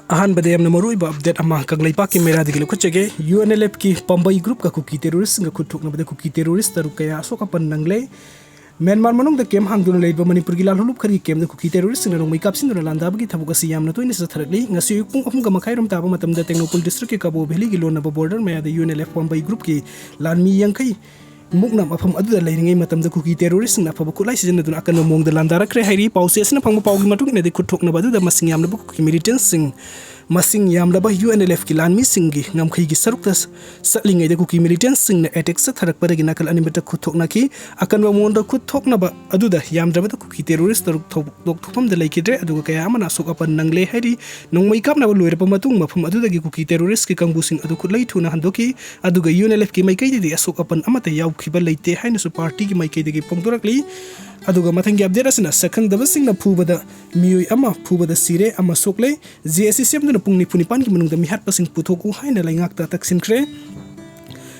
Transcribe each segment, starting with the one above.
अहानबदे Yamuna मरुइबा update अमा कंगलैपा की मेरा दिगले खुचगे UNLF की पंबई ग्रुप का कुकी टेररिस्ट का खुथुकनबदे कुकी टेररिस्ट तरु कया अशोक अपन नंगले म्यांमार मनोंग द केम हांगदुन लेबा मणिपुर की लालहुलुप खरी केम द कुकी टेररिस्ट न रोंमै कापसिन लांदाबगी थबुक असि यामना तोइने सथरकली ngasi पुंग अफुंग मखाइरम ताबा मतम द टेक्नोपोल डिस्ट्रिक्ट के काबो भेली की लोनबा बॉर्डर में द UNLF पंबई ग्रुप की लानमी यंखै मुकना मफम अदुदा लेरिंगै मतमदा कुकी टेररिस्ट न फब खुलाई सिजन दुन अकन मोंग द लांदारक्रे हाइरी पाउसे असना फंग पाउगी मतुक ने दे खुथोकना बदु द मसिंग यामना कुकी मिलिटेंट सिंग मसिंग यामलबा UNLF की लानमी सिंगी ngamkhai gi sarukta satlingai da kuki militant sing na attack sa tharak paragi nakal animata khuthokna ki akanwa monda khuthokna ba aduda yamdraba da kuki terrorist taruk thok thopam da laikidre aduga kaya amana sok apan nangle hairi nongmai kapna ba loirapa matung mafam aduda gi kuki terrorist ki kangbu sing adu khutlai thuna handoki aduga UNLF ki maikai de asok apan amata yaukhiba leite haina su party ki maikai de pongdorakli aduga mathangi update asina sakhang daba sing na phubada Meeoi ama phubada sire ama sokle JSC sem na pungni punipan ki manung da mihat pasing puthoku haina laingak ta taksinkhre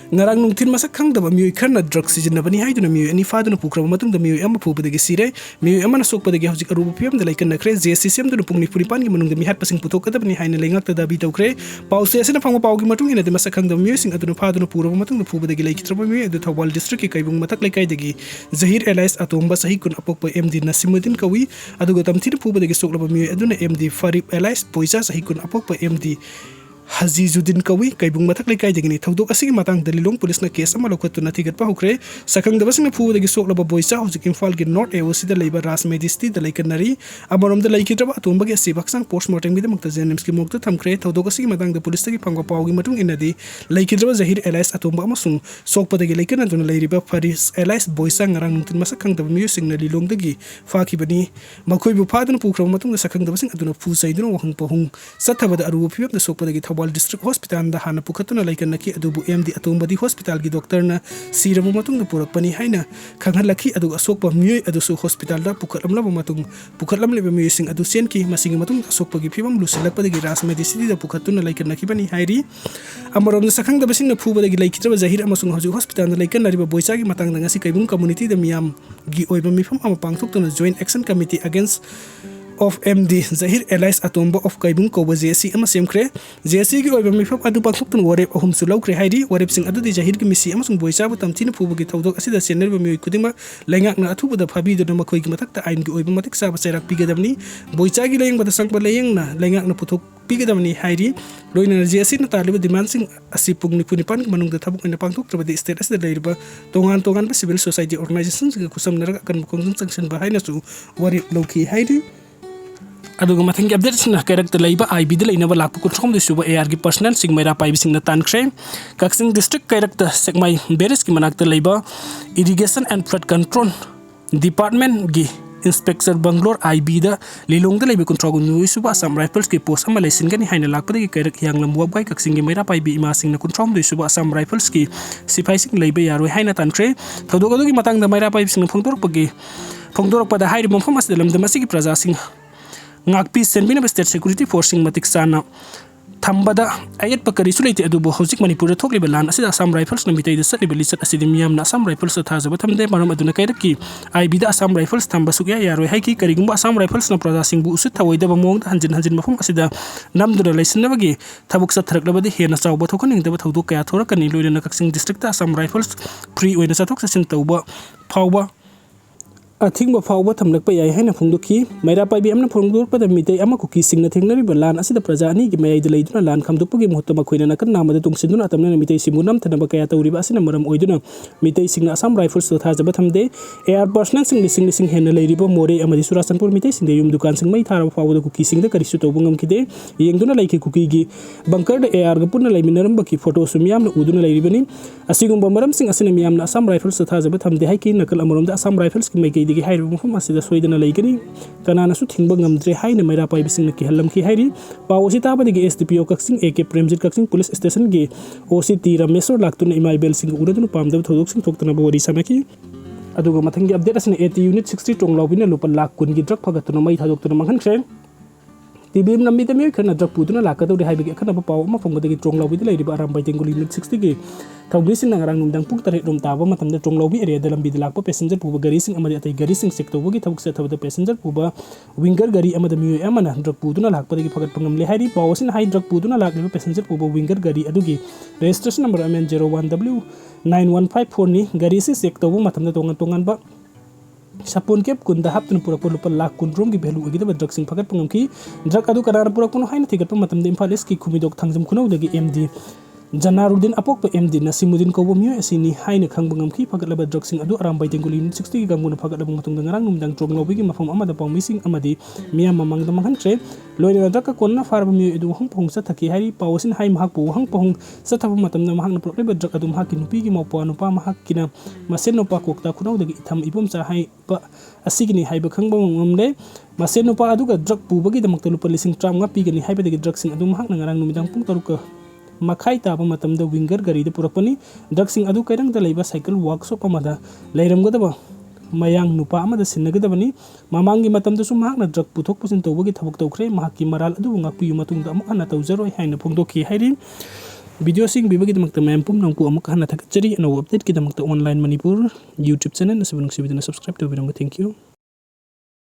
ngarang nungthin masak khang daba Meeoi kharna drug season bani haiduna Meeoi ani faduna pukraba matung da Meeoi ama phubada gi sire Meeoi ama na sokpada gi hojik aruba piam da laikan nakhre JSC sem da pungni punipan ki manung da mihat pasing puthok da bani haina laingak ta dabi tawkre pause asina phangwa pawgi matung ina de masak khang da Meeoi sing aduna faduna puraba matung da phubada gi laikitraba Meeoi adu Thawal district ki kaibung matak laikai dagi Zahir Elias atomba sahi kun apokpa MD Nasimuddin kawi aduga tamthir phubada gi soklaba Meeoi aduna MD Farib Elias poisa sahi kun apokpa MD Hazizuddin kawi kaibung matak laikai dagini thodok asigi matang dalilong police na case ama lokatu na thigat pa hukre sakang dabasing na phu dagi soklaba boisa hojik Imphal gi North AOC da leiba Ras Majesty da laikanari amarom da laikitraba atomba gi sibaksang postmortem gi makta jenems ki mokta thamkre thodok asigi matang da police gi phangwa pawgi matung inadi laikitraba Zahir Elias atomba amasung sokpa dagi laikana duna leiriba Faris Elias boisa ngarang nungtin masakang da Meeoi sing na lilong dagi faki bani makhoi bu phadun pukra matung da sakang dabasing aduna phu saiduna wahung pahung sathaba da aru phiyap da sokpa dagi Thawal district hospital da hana pukhatuna laikan naki adubu MD atombadi hospital gi doctor na sirabu matung da purakpani haina khanghalaki adu asokpa Meeoi adu su hospital da pukhatlamla matung pukhatlamle Meeoi sing adu sen ki masingi matung asokpa gi phibam lusilakpa gi Ras Majesty da pukhatuna laikan naki bani hairi amarom da sakhang da basing na phuba gi laikitraba Zahir amasung hoju hospital da laikan nariba boisa gi matang da ngasi kaibung community da miyam gi oiba mifam ama pangthokna joint action committee against of MD Zahir Elias atomba of kaibung ko JSC ama semkre JSC gi oiba mifap adu pangthokton warep ahum sulau kre hairi warep sing adu di Zahir gi misi amasung boisa ba tamchina phuba gi thodok asida sener ba Meeoi kudima laingak na athuba da phabi da makhoi gi matak ta ain gi oiba matik sa ba serak pigadamni boisa gi laing ba da sangpa laing na laingak na puthok pigadamni hairi loina JSC na taliba demand sing asi pungni punipan manung da thabuk ina pangthok traba state asida leirba tongan ba civil society organizations gi kusam narak akan kongsun sanction ba haina su warep loki hairi aduga mathangi update sina character laiba IB de laina ba lakpu kuthom de suba AR gi personal sing maira paibi sing na tankre kaksing district character sekmai beres ki manakta laiba irrigation and flood control department gi inspector Bangalore IB da lilong da laiba control Meeoi suba Assam Rifles ki post ama lesin gani haina lakpa de karak yang lamwa bai kaksing gi maira paibi ima sing na control de suba Assam Rifles ki sipai sing laiba yaroi haina tankre thodok adu gi matang da maira paibi sing phongdorok pada hairi momfam as dalam da masigi praja sing ngakpi senbina state security forcing matik sana thambada ayat pakari sulaiti adubo hojik Manipur thokli balan asida Assam Rifles na mitai da satli belisat asidi miyam na Assam Rifles thajaba thamde maram aduna kairaki IB da Assam Rifles thamba sugya yaroi haiki karigumba Assam Rifles na praja sing bu usut thawoida ba mong hanjin mafum asida namdura laisinna bagi thabuk sa tharaklabadi hena chawba thokaning da thodok kaya thorakani loina kaksing district ta Assam Rifles free oina sathok sasin tawba phawba athingba phawba thamlakpa yai haina phongdoki maira paibi amna phongdor da mitai ama kuki singna thengnari ba lan asida praja ani gi mayai delai duna lan khamdopagi muhutta makhoina nakan namada tungsiduna atamna mitai simunam thanaba kaya tawriba asina maram oiduna mitai singna Assam Rifles to thajaba thamde AR personal sing hena leiriba more amadi Surasanpur mitai singde yum dukan sing mai thara phawda kuki singda karisu tobungam kide yengduna laiki kuki gi bunker da AR ga punna laiminaram baki photo sumyam na uduna leiribani asigumba maram sing asina miyam na Assam Rifles to thajaba thamde haiki nakal amarom da Assam Rifles ki mai digi hairi mufum asida soidana laigani kanana su thingba ngamdre haina maira paibi sing ki hallam ki hairi pawosi taba digi SDPO kaksing AK Premjit kaksing police station gi OCT Ramesor laktuna imai bel sing uradun pamdab thodok sing thoktana bori samaki aduga mathangi update asina 80 unit 60 tonglawbina lupa lakh kun gi drug phagatuna mai thadoktuna manghan kre TB नमीद में खरना drug पुदुना लाकदौ हाइबगे खनब पाव अमा फंगदगी ट्रोंगलाउबी लेरिबा Arambai तेंगुली unit 60 गी थौबीसिंग नंगरांग नुमदांग पुक तरे रोम ताबा मतमदा ट्रोंगलाउबी area दलंबी Lakpa passenger पुबा गाड़ी सिंग अमदि अतै गाड़ी सिंग चेक तौबगी थबक से थबदा पैसेंजर पुबा विंगर गाड़ी अमदा मियोय अमना ड्रग पुदुना लाकपदगी फगत पंगमले हाइरी पावसिन हाइ ड्रग पुदुना लाकलिबा पैसेंजर पुबा विंगर गाड़ी अदुगी रजिस्ट्रेशन नंबर MN01W9154 नि गाड़ी से चेक तौबा मतमदा तोंगन तोंगनबा sapun kep kunda haptun pura lupa lakh kun rom gi belu gi drug sing phagat pungam ki drug adu kadar pura kuno haina thigat pa matam de Imphal East ki khumidok thangjam khuno dagi MD Janaruddin apok pa MD Nasimuddin ko Meeoi asini haina khangbangam ki phagat laba drug sing adu aram bai tenguli 60 gi gamuna phagat laba matung ngarang numdang drug lobi gi mafam amada pang missing amadi miyam mamang da manghan tre loina drug ka konna farba Meeoi edu hang phung sa thaki hari pawasin hai mahak pu hang phung sa thabu matam na mahak na problem drug adu mahak ki nupi gi mawpa nupa mahak kina masen nupa kokta khuno dagi itham ibum sa hai pa asigini haiba khangba ngamle masen nupa adu ga drug pu bagi damak lupa lising tram nga pi gani haiba dagi drug sing adu mahak na ngarang numidang pung taruka makai taba matam da winger gari da purakpani drug sing adu kairang da leiba cycle workshop amada leiram gadaba mayang nupa amada sinnagadabani mamangi matam da sum mahak na drug puthok pusin tawbagi thabuk tawkhre mahak ki maral adu ngakpi matung da amuk hana tawjaroi haina phongdoki hairi video sing bibagi damak mayam pum nangpu amuk hana thakachari no update ki damak online manipur YouTube channel na subscribe to thank you